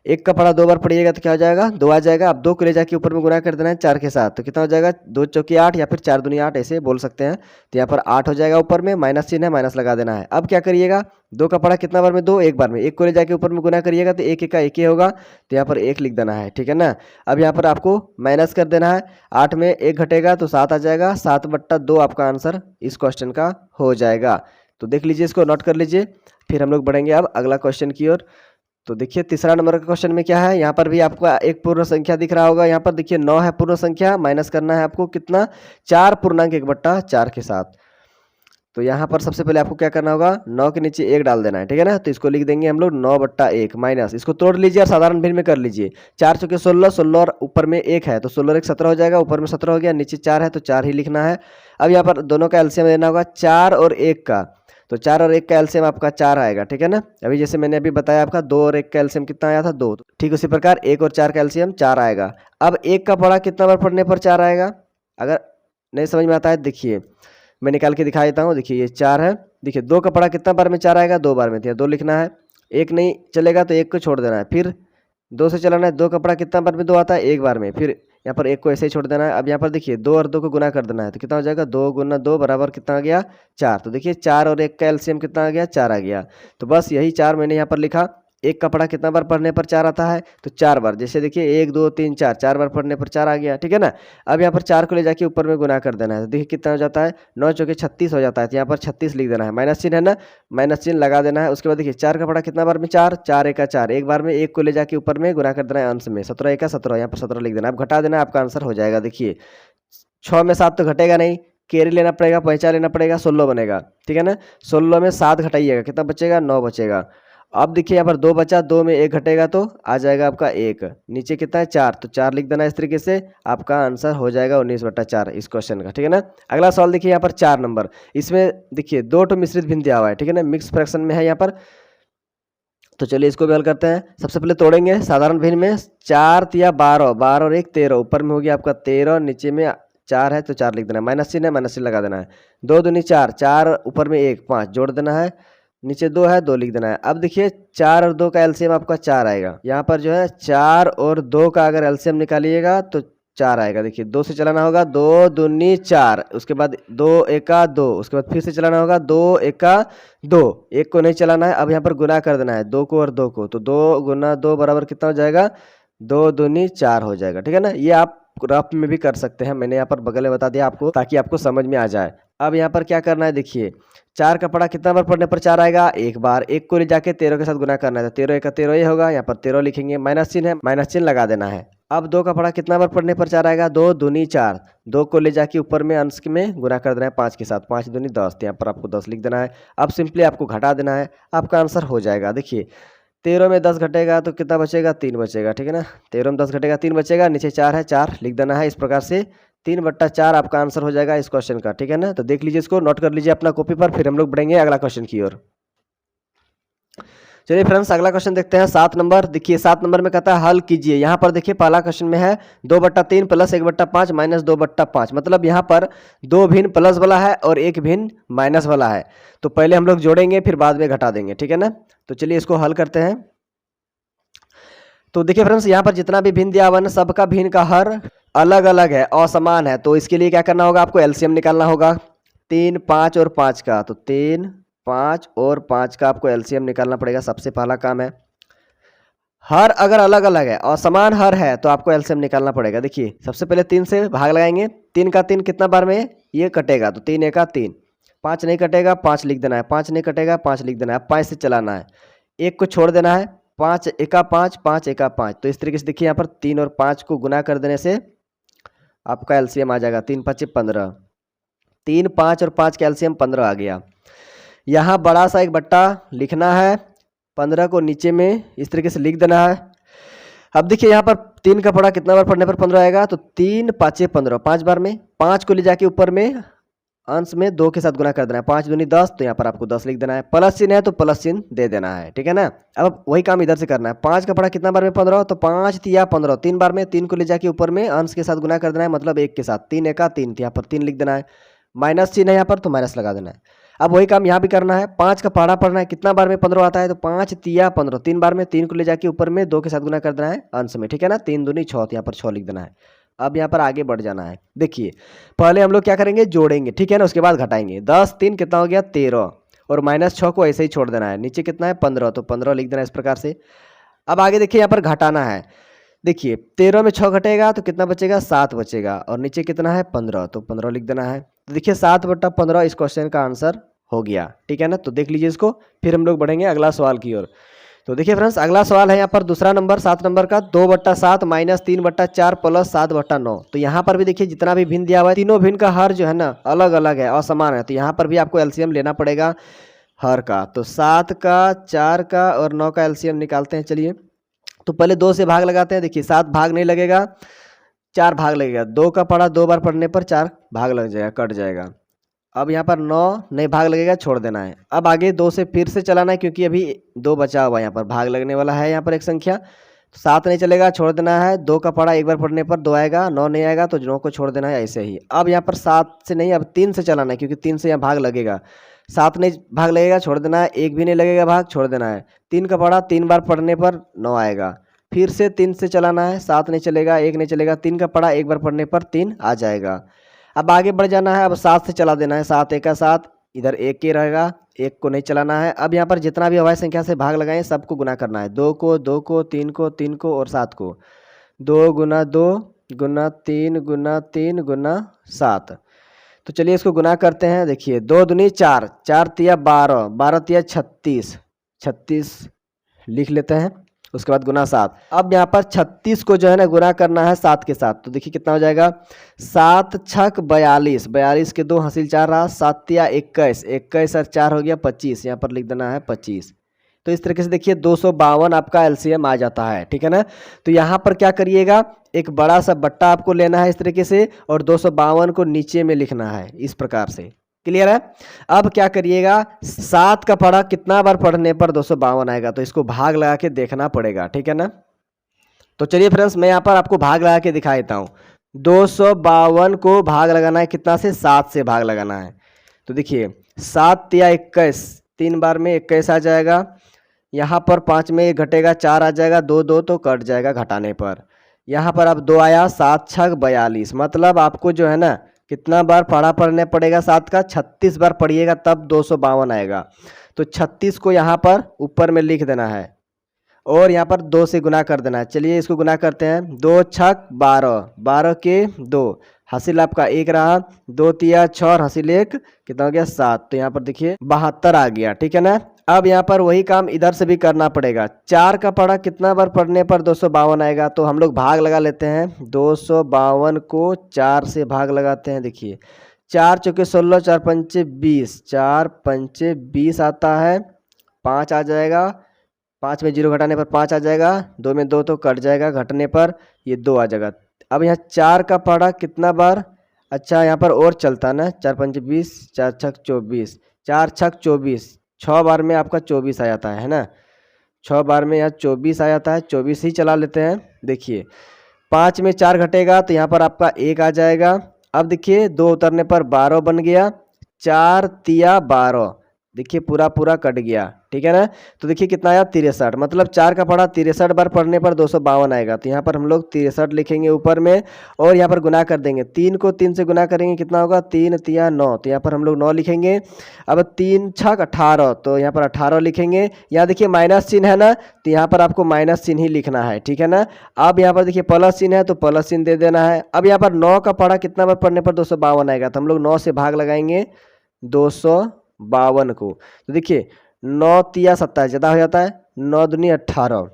1 का पढ़ा 2 बार पढ़िएगा तो क्या हो जाएगा, 2 आ जाएगा। अब 2 को ले जाके ऊपर में गुना कर देना है 4 के साथ, तो कितना हो जाएगा, 2 चौकी 8 या फिर 4 दूनी 8 ऐसे बोल सकते हैं। तो यहाँ पर 8 हो जाएगा, ऊपर में माइनस चिन्ह है, माइनस लगा देना है। अब क्या करिएगा, 2 का पढ़ा कितना बार में 2, एक बार में, 1 को ले जाके ऊपर में गुना करिएगा तो 1 1 का 1 ही होगा, तो यहाँ पर 1 लिख देना है, ठीक है ना। अब यहाँ पर आपको माइनस कर देना है, 8 में 1 घटेगा तो 7 आ जाएगा, 7/2 आपका आंसर इस क्वेश्चन का हो जाएगा। तो देख लीजिए, इसको नोट कर लीजिए, फिर हम लोग बढ़ेंगे अब अगला क्वेश्चन की ओर। तो देखिए तीसरा नंबर का क्वेश्चन में क्या है, यहाँ पर भी आपको एक पूर्ण संख्या दिख रहा होगा। यहाँ पर देखिए 9 है पूर्ण संख्या, माइनस करना है आपको कितना, 4/1/4 के साथ। तो यहाँ पर सबसे पहले आपको क्या करना होगा, 9 के नीचे 1 डाल देना है, ठीक है ना। तो इसको लिख देंगे हम लोग 9/1 माइनस, इसको तोड़ लीजिए और साधारण भिन्न में कर लीजिए। 4 चौके 16, 16 और ऊपर में 1 है तो 16 और 1 17 हो जाएगा, ऊपर में 17 हो गया, नीचे 4 है तो 4 ही लिखना है। अब यहाँ पर दोनों का एलसीएम लेना होगा, 4 और 1 का, तो 4 और 1 का एलसीएम आपका 4 आएगा, ठीक है ना। अभी जैसे मैंने अभी बताया आपका 2 और 1 का एलसीएम कितना आया था, 2, ठीक उसी प्रकार 1 और 4 का एलसीएम 4 आएगा। अब 1 का पढ़ा कितना बार पढ़ने पर 4 आएगा, अगर नहीं समझ में आता है देखिए मैं निकाल के दिखा देता हूँ। देखिए ये 4 है, देखिए 2 का पढ़ा कितना बार में 4 आएगा, 2 बार में, तो 2 लिखना है। 1 नहीं चलेगा तो 1 को छोड़ देना है, फिर 2 से चलाना है। 2 का पढ़ा कितना बार में 2 आता है, 1 बार में, फिर यहाँ पर 1 को ऐसे ही छोड़ देना है। अब यहाँ पर देखिए 2 और 2 को गुना कर देना है, तो कितना हो जाएगा, 2 गुना 2 बराबर कितना आ गया, 4। तो देखिए 4 और 1 का एलसीएम कितना आ गया, 4 आ गया। तो बस यही 4 मैंने यहाँ पर लिखा। 1 का पढ़ा कितना बार पढ़ने पर 4 आता है, तो 4 बार, जैसे देखिए 1 2 3 4, 4 बार पढ़ने पर 4 आ गया, ठीक है ना। अब यहाँ पर 4 को ले जाके ऊपर में गुना कर देना है, तो देखिए कितना हो जाता है, 9 चौके 36 हो जाता है। तो यहाँ पर 36 लिख देना है, माइनस चिन्ह है ना, माइनस चिन्ह लगा देना है। उसके बाद देखिए 4 का पढ़ा कितना बार में 4, 4 1 4, एक बार में 1 को ले जाके ऊपर में गुना कर देना है अंश में, 17 1 17, यहाँ पर 17 लिख देना है। अब घटा देना है, आपका आंसर हो जाएगा। देखिए 6 में 7 तो घटेगा नहीं, कैरी लेना पड़ेगा, पैंचा लेना पड़ेगा, 16 बनेगा, ठीक है ना। 16 में 7 घटाइएगा, कितना बचेगा, 9 बचेगा। अब देखिए यहाँ पर 2 बचा, 2 में 1 घटेगा तो आ जाएगा आपका 1, नीचे कितना है 4, तो 4 लिख देना। इस तरीके से आपका आंसर हो जाएगा 19/4 इस क्वेश्चन का, ठीक है ना। अगला सवाल देखिए यहाँ पर 4 नंबर, इसमें देखिए 2 तो मिश्रित भिन्न दिया हुआ है, ठीक है ना, मिक्स फ्रैक्शन में है यहाँ पर। तो चलिए इसको भी हल करते हैं। सबसे पहले तोड़ेंगे साधारण भिन्न में, 4 तिया 12, 12 और 1 13, ऊपर में हो गया आपका 13, नीचे में 4 है तो 4 लिख देना है, माइनस चिन्ह है, माइनस चिन्ह लगा देना है। 2 दूनी 4, 4 ऊपर में 1 5 जोड़ देना है, नीचे 2 है 2 लिख देना है। अब देखिए 4 और 2 का एलसीएम आपका 4 आएगा। यहाँ पर जो है 4 और 2 का अगर एलसीएम निकालिएगा तो 4 आएगा। देखिए 2 से चलाना होगा, 2 दूनी 4, उसके बाद 2 एका 2, उसके बाद फिर से चलाना होगा, 2 एका 2, 1 को नहीं चलाना है। अब यहाँ पर गुना कर देना है 2 को और 2 को, तो 2 गुना 2 बराबर कितना हो जाएगा, 2 दूनी 4 हो जाएगा, ठीक है ना। ये आप रफ में भी कर सकते हैं, मैंने यहाँ पर बगल में बता दिया आपको ताकि आपको समझ में आ जाए। अब यहाँ पर क्या करना है, देखिए 4 का पड़ा कितना बार पढ़ने पर 4 आएगा, एक बार। 1 को ले जाके 13 के साथ गुना करना है, तो 13 का 13 ही होगा। यहाँ पर 13 लिखेंगे, माइनस चिन्ह है, माइनस चिन्ह लगा देना है। अब 2 का पड़ा कितना बार पढ़ने पर 4 आएगा, 2 दूनी 4। 2 को ले जाके ऊपर में अंश में गुना कर देना है 5 के साथ, 5 दूनी 10। तो यहाँ पर आपको 10 लिख देना है। अब सिंपली आपको घटा देना है, आपका आंसर हो जाएगा। देखिए 13 में 10 घटेगा तो कितना बचेगा, 3 बचेगा, ठीक है ना। 13 में 10 घटेगा 3 बचेगा, नीचे 4 है, 4 लिख देना है। इस प्रकार से 3/4 आपका आंसर हो जाएगा इस क्वेश्चन का, ठीक है ना। तो देख लीजिए, इसको नोट कर लीजिए अपना कॉपी पर, फिर हम लोग बढ़ेंगे अगला क्वेश्चन की ओर। चलिए फ्रेंड्स, अगला क्वेश्चन देखते हैं 7 नंबर। देखिए 7 नंबर में कहता है हल कीजिए। यहाँ पर देखिए पहला क्वेश्चन में है 2/3 प्लस 1/5 माइनस 2/5। मतलब यहाँ पर 2 भिन्न प्लस वाला है और 1 भिन्न माइनस वाला है। तो पहले हम लोग जोड़ेंगे, फिर बाद में घटा देंगे, ठीक है ना। तो चलिए इसको हल करते हैं। तो देखिए फ्रेंड्स, यहाँ पर जितना भी भिन्न दिया हुआ है, सबका भिन्न का हर अलग अलग है, असमान है। तो इसके लिए क्या करना होगा, आपको एलसीएम निकालना होगा 3, 5 और 5 का। तो 3, 5 और 5 का आपको एलसीएम निकालना पड़ेगा, सबसे पहला काम है। हर अगर अलग अलग है और समान हर है तो आपको एलसीएम निकालना पड़ेगा। देखिए सबसे पहले 3 से भाग लगाएंगे, 3 का 3 कितना बार में ये कटेगा, तो 3 एका 3। 5 नहीं कटेगा, 5 लिख देना है। 5 नहीं कटेगा, 5 लिख देना है। 5 से चलाना है, 1 को छोड़ देना है। 5 एका 5, 5 एका 5। तो इस तरीके से देखिए यहाँ पर 3 और 5 को गुना कर देने से आपका एलसीएम आ जाएगा 3 5 15। 3, 5 और 5 का एलसीएम 15 आ गया। यहाँ बड़ा सा एक बट्टा लिखना है, 15 को नीचे में इस तरीके से लिख देना है। अब देखिए यहाँ पर 3 का पड़ा कितना बार पढ़ने पर 15 आएगा, तो 3 5 15, 5 बार में। 5 को ले जाके ऊपर में अंश में 2 के साथ गुना कर देना है, 5 दूनी 10। तो यहाँ पर आपको 10 लिख देना है। प्लस चिन्ह है तो प्लस चिन्ह दे देना है, ठीक है ना। अब वही काम इधर से करना है। 5 का पड़ा कितना बार में 15, तो 5 तिया 15, 3 बार में। 3 को ले जाके ऊपर में अंश के साथ गुना कर देना है, मतलब 1 के साथ। 3 एका 3, यहाँ पर 3 लिख देना है। माइनस चिन्ह है यहाँ पर, तो माइनस लगा देना है। अब वही काम यहाँ भी करना है। 5 का पहाड़ा पढ़ना है, कितना बार में 15 आता है, तो 5 तिया 15, 3 बार में। 3 को ले जाके ऊपर में 2 के साथ गुना कर देना है अंश में, ठीक है ना। 3 दूनी 6, तो यहाँ पर 6 लिख देना है। अब यहाँ पर आगे बढ़ जाना है। देखिए पहले हम लोग क्या करेंगे, जोड़ेंगे, ठीक है ना, उसके बाद घटाएंगे। 10 3 कितना हो गया, 13, और माइनस 6 को ऐसे ही छोड़ देना है। नीचे कितना है 15, तो 15 लिख देना है इस प्रकार से। अब आगे देखिए यहाँ पर घटाना है। देखिए 13 में 6 घटेगा तो कितना बचेगा, 7 बचेगा, और नीचे कितना है 15, तो 15 लिख देना है। तो देखिए 7/15 इस क्वेश्चन का आंसर हो गया, ठीक है ना। तो देख लीजिए इसको, फिर हम लोग बढ़ेंगे अगला सवाल की ओर। तो देखिए फ्रेंड्स, अगला सवाल है यहाँ पर दूसरा नंबर 7 नंबर का, 2/7 माइनस 3/4 प्लस 7/9। तो यहाँ पर भी देखिए जितना भी भिन्न दिया हुआ है, तीनों भिन्न का हर जो है ना अलग अलग है, असमान है। तो यहाँ पर भी आपको एलसीएम लेना पड़ेगा हर का। तो 7 का, 4 का और 9 का एलसीएम निकालते हैं। चलिए तो पहले 2 से भाग लगाते हैं। देखिए 7 भाग नहीं लगेगा, 4 भाग लगेगा। 2 का पड़ा 2 बार पढ़ने पर 4 भाग लग जाएगा, कट जाएगा। अब यहाँ पर 9 नहीं भाग लगेगा, छोड़ देना है। अब आगे 2 से फिर से चलाना है, क्योंकि अभी 2 बचा हुआ है, यहाँ पर भाग लगने वाला है यहाँ पर एक संख्या। 7 नहीं चलेगा, छोड़ देना है। 2 का पड़ा एक बार पढ़ने पर 2 आएगा, 9 नहीं आएगा, तो 9 को छोड़ देना है ऐसे ही। अब यहाँ पर 7 से नहीं, अब 3 से चलाना है, क्योंकि 3 से यहाँ भाग लगेगा। 7 नहीं भाग लगेगा, छोड़ देना है। 1 भी नहीं लगेगा भाग, छोड़ देना है। 3 का पड़ा 3 बार पढ़ने पर 9 आएगा, फिर से 3 से चलाना है। 7 नहीं चलेगा, 1 नहीं चलेगा। 3 का पड़ा एक बार पढ़ने पर 3 आ जाएगा। अब आगे बढ़ जाना है। अब 7 से चला देना है, 7 एका 7, इधर 1 के रहेगा, 1 को नहीं चलाना है। अब यहाँ पर जितना भी अवयव संख्या से भाग लगाएं सबको गुना करना है। 2 को 2 को, 3 को 3 को और 7 को। 2 गुना 2 गुना 3 गुना 3 गुना 7। तो चलिए इसको गुना करते हैं। देखिए 2 दूनी 4, 4 तिया 12, 12 तिया 36, 36 लिख लेते हैं। उसके बाद गुना 7। अब यहाँ पर 36 को जो है ना गुना करना है 7 के साथ। तो देखिए कितना हो जाएगा, 7 छक 42, 42 के 2 हासिल 4 रहा, 7 तिया 21, 21 और 4 हो गया 25, यहाँ पर लिख देना है 25। तो इस तरीके से देखिए 252 आपका एलसीएम आ जाता है, ठीक है ना। तो यहाँ पर क्या करिएगा, एक बड़ा सा बट्टा आपको लेना है इस तरीके से, और 252 को नीचे में लिखना है इस प्रकार से। क्लियर है। अब क्या करिएगा, 7 का पढ़ा कितना बार पढ़ने पर 252 आएगा, तो इसको भाग लगा के देखना पड़ेगा, ठीक है ना। तो चलिए फ्रेंड्स, मैं यहाँ पर आपको भाग लगा के दिखा देता हूँ। 252 को भाग लगाना है कितना से, 7 से भाग लगाना है। तो देखिए 7 तिया 21, 3 बार में 21 आ जाएगा। यहाँ पर 5 में 1 घटेगा, 4 आ जाएगा, 2 2 तो कट जाएगा घटाने पर। यहाँ पर अब 2 आया, 7 छक 42, मतलब आपको जो है ना कितना बार पढ़ा पढ़ने पड़ेगा 7 का, 36 बार पढ़िएगा तब 252 आएगा। तो 36 को यहाँ पर ऊपर में लिख देना है और यहाँ पर 2 से गुना कर देना है। चलिए इसको गुना करते हैं। 2 छक 12, 12 के 2 हासिल आपका 1 रहा, 2 तिया 6 और हासिल 1 कितना हो गया 7। तो यहाँ पर देखिए 72 आ गया, ठीक है ना। अब यहाँ पर वही काम इधर से भी करना पड़ेगा। 4 का पढ़ा कितना बार पढ़ने पर 252 आएगा, तो हम लोग भाग लगा लेते हैं। 252 को 4 से भाग लगाते हैं। देखिए 4 चौके 16, 4 पंचे 20, 4 पंचे 20 आता है, 5 आ जाएगा, 5 में 0 घटाने पर 5 आ जाएगा, 2 में 2 तो कट जाएगा, घटने पर ये 2 आ जाएगा। अब यहाँ 4 का पढ़ा कितना बार, अच्छा यहाँ पर और चलता ना, 4 पंचे 20, 4 छक 24, 4 छक 24, 6 बार में आपका 24 आ जाता है ना, 6 बार में यहाँ 24 आ जाता है, 24 ही चला लेते हैं। देखिए 5 में 4 घटेगा तो यहाँ पर आपका 1 आ जाएगा। अब देखिए 2 उतरने पर 12 बन गया, 4 तिया 12, देखिए पूरा पूरा कट गया, ठीक है ना। तो देखिए कितना आया 63, मतलब 4 का पढ़ा 63 बार पढ़ने पर 252 आएगा। तो यहाँ पर हम लोग 63 लिखेंगे ऊपर में और यहाँ पर गुना कर देंगे। 3 को 3 से गुना करेंगे कितना होगा, 3 तिया 9, तो यहाँ पर हम लोग 9 लिखेंगे। अब 3 छक 18, तो यहाँ पर 18 लिखेंगे। यहाँ देखिए माइनस चिन्ह है ना, तो यहाँ पर आपको माइनस चिन्ह ही लिखना है, ठीक है ना। अब यहाँ पर देखिए प्लस चिन्ह है तो प्लस चिन्ह दे देना है। अब यहाँ पर 9 का पढ़ा कितना बार पढ़ने पर 252 आएगा, तो हम लोग 9 से भाग लगाएंगे 252 को। तो देखिए 9 तिया 27 ज़्यादा हो जाता है, 9 दूनी 18,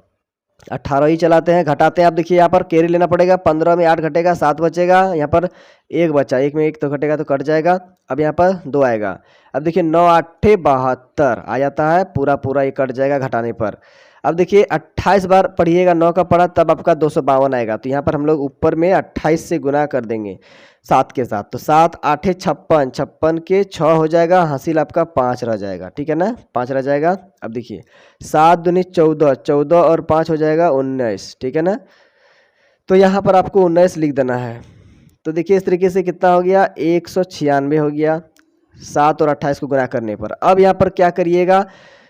18 ही चलाते हैं, घटाते हैं। आप देखिए यहाँ पर कैरी लेना पड़ेगा, 15 में 8 घटेगा 7 बचेगा, यहाँ पर 1 बचा, 1 में 1 तो घटेगा तो कट जाएगा। अब यहाँ पर 2 आएगा। अब देखिए 9 8 72 आ जाता है, पूरा पूरा ये कट जाएगा घटाने पर। अब देखिए 28 बार पढ़िएगा 9 का पढ़ा तब आपका 252 आएगा। तो यहाँ पर हम लोग ऊपर में 28 से गुना कर देंगे 7 के साथ, तो 7 8 56, 56 के 6 हो जाएगा, हासिल आपका 5 रह जाएगा, ठीक है ना, 5 रह जाएगा। अब देखिए 7 दूनी 14, 14 और 5 हो जाएगा 19, ठीक है ना। तो यहाँ पर आपको 19 लिख देना है। तो देखिए इस तरीके से कितना हो गया 196 हो गया 7 और 28 को गुना करने पर। अब यहाँ पर क्या करिएगा,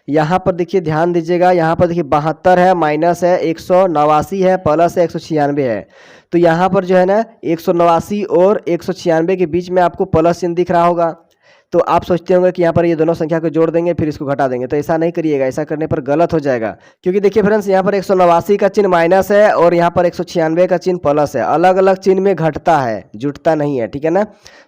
यहाँ पर देखिए ध्यान दीजिएगा, यहाँ पर देखिए 72 है, माइनस है 189 है, प्लस है 196 है। तो यहाँ पर जो है ना 189 और 196 के बीच में आपको प्लस चिन्ह दिख रहा होगा। तो आप सोचते होंगे कि यहाँ पर ये दोनों संख्या को जोड़ देंगे फिर इसको घटा देंगे, तो ऐसा नहीं करिएगा, ऐसा करने पर गलत हो जाएगा। क्योंकि देखिए फ्रेंड्स यहाँ पर 189 का चिन्ह माइनस है और यहाँ पर 196 का चिन्ह प्लस है, अलग अलग चिन्ह में घटता है, जुटता नहीं है, ठीक है ना।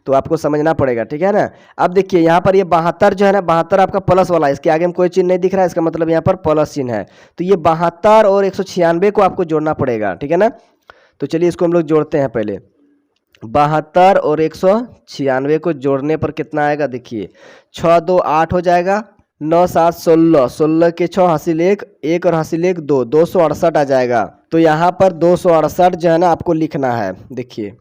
तो आपको समझना पड़ेगा, ठीक है ना। अब देखिए यहाँ पर ये 72 जो है ना, 72 आपका प्लस वाला है, इसके आगे में कोई चिन्ह नहीं दिख रहा है, इसका मतलब यहाँ पर प्लस चिन्ह है। तो ये 72 और 196 को आपको जोड़ना पड़ेगा, ठीक है ना। तो चलिए इसको हम लोग जोड़ते हैं पहले। 72 और 196 को जोड़ने पर कितना आएगा, देखिए 6 2 8 हो जाएगा, 9 7 16, 16 के 6 हासिल 1, 1 और हासिल 1 2, 268 आ जाएगा। तो यहाँ पर 268 जो है ना आपको लिखना है। देखिए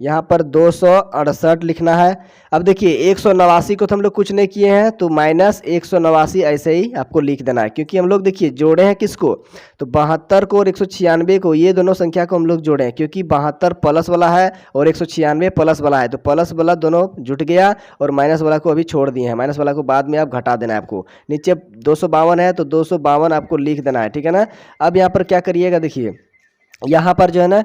यहाँ पर 268 लिखना है। अब देखिए 189 को तो हम लोग कुछ नहीं किए हैं, तो माइनस 189 ऐसे ही आपको लिख देना है, क्योंकि हम लोग देखिए जोड़े हैं किसको, तो 72 को और 196 को, ये दोनों संख्या को हम लोग जोड़े हैं, क्योंकि 72 प्लस वाला है और 196 प्लस वाला है, तो प्लस वाला दोनों जुट गया और माइनस वाला को अभी छोड़ दिए हैं। माइनस वाला को बाद में आप घटा देना है आपको। नीचे 252 है तो 252 आपको लिख देना है, ठीक है ना। अब यहाँ पर क्या करिएगा, देखिए यहाँ पर जो है ना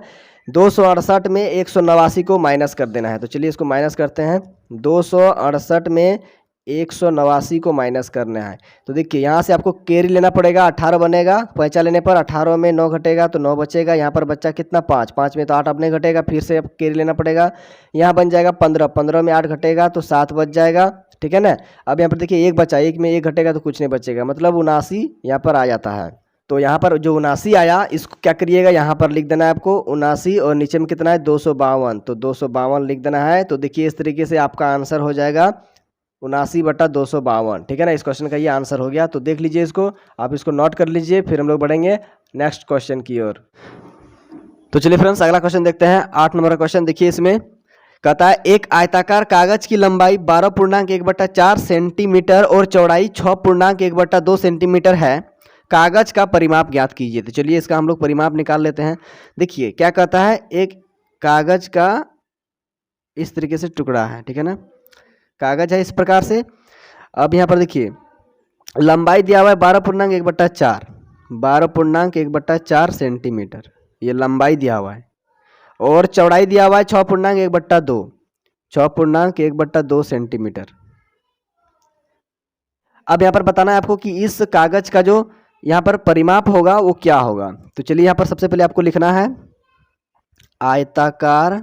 268 में 189 को माइनस कर देना है। तो चलिए इसको माइनस करते हैं। 268 में 189 को माइनस करना है। तो देखिए यहाँ से आपको कैरी लेना पड़ेगा, 18 बनेगा, पैंचा लेने पर 18 में 9 घटेगा तो 9 बचेगा। यहाँ पर बच्चा कितना 5, 5 में तो 8 अब नहीं घटेगा, फिर से अब कैरी लेना पड़ेगा। यहाँ बन जाएगा 15, 15 में 8 घटेगा तो 7 बच जाएगा, ठीक है ना। अब यहाँ पर देखिए 1 बचा, 1 में 1 घटेगा तो कुछ नहीं बचेगा, मतलब 79 यहाँ पर आ जाता है। तो यहाँ पर जो 79 आया इसको क्या करिएगा, यहाँ पर लिख देना है आपको 79 और नीचे में कितना है 252, तो 252 लिख देना है। तो देखिए इस तरीके से आपका आंसर हो जाएगा 79/252, ठीक है ना। इस क्वेश्चन का ये आंसर हो गया। तो देख लीजिए इसको, आप इसको नोट कर लीजिए, फिर हम लोग बढ़ेंगे नेक्स्ट क्वेश्चन की ओर। तो चलिए फ्रेंड्स अगला क्वेश्चन देखते हैं। 8 नंबर का क्वेश्चन देखिए, इसमें कहता है एक आयताकार कागज की लंबाई 12.1/4 सेंटीमीटर और चौड़ाई 6.1/2 सेंटीमीटर है, कागज का परिमाप ज्ञात कीजिए। तो चलिए इसका हम लोग परिमाप निकाल लेते हैं। देखिए क्या कहता है, एक कागज का इस तरीके से टुकड़ा है, ठीक है ना, कागज है इस प्रकार से। अब यहाँ पर देखिए लंबाई दिया हुआ है 12.1/4, 12.1/4 सेंटीमीटर, ये लंबाई दिया हुआ है, और चौड़ाई दिया हुआ है 6.1/2, 6.1/2 सेंटीमीटर। अब यहाँ पर बताना है आपको कि इस कागज का जो यहाँ पर परिमाप होगा वो क्या होगा। तो चलिए यहाँ पर सबसे पहले आपको लिखना है आयताकार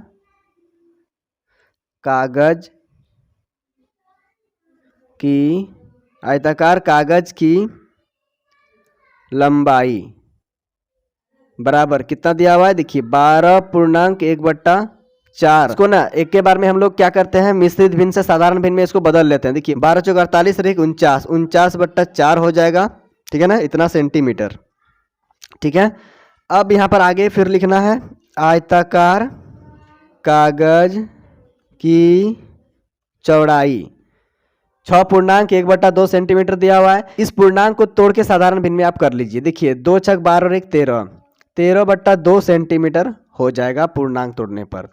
कागज की आयताकार कागज की लंबाई बराबर कितना दिया हुआ है, देखिए 12.1/4। इसको ना एक के बार में हम लोग क्या करते हैं, मिश्रित भिन्न से साधारण भिन्न में इसको बदल लेते हैं। देखिए 12 चौक 48 और 49, 49/4 हो जाएगा, ठीक है ना, इतना सेंटीमीटर, ठीक है। अब यहाँ पर आगे फिर लिखना है आयताकार कागज की चौड़ाई 6.1/2 सेंटीमीटर दिया हुआ है। इस पूर्णांक को तोड़ के साधारण भिन्न में आप कर लीजिए। देखिए 2 छक 12 और 1 13, 13/2 सेंटीमीटर हो जाएगा पूर्णांक तोड़ने पर।